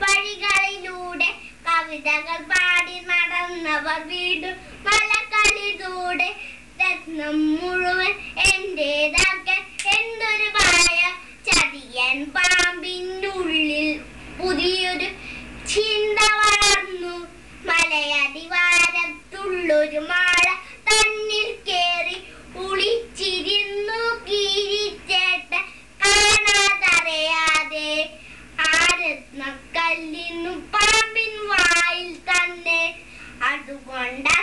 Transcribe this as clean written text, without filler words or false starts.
വഴികളിലൂടെ കവിതകൾ പാടി നടന്നവർ വീണ്ടും മലകളിലൂടെ രത്നം മുഴുവൻ എന്റേതാക്കാൻ എന്തൊരു പായ ചതിയൻ പാമ്പിനുള്ളിൽ പുതിയൊരു ചിന്ത വളർന്നു. മലയടിവാരത്തുള്ളൊരു മാള തന്നിൽ കേറി ഒളിച്ചിരുന്നു കീരിച്ചേട്ടൻ കാണാതറിയാതെ. ആ രത്നക്കല്ലിന്നു പാമ്പിൻ വായിൽ തന്നെ. അതുകൊണ്ടാ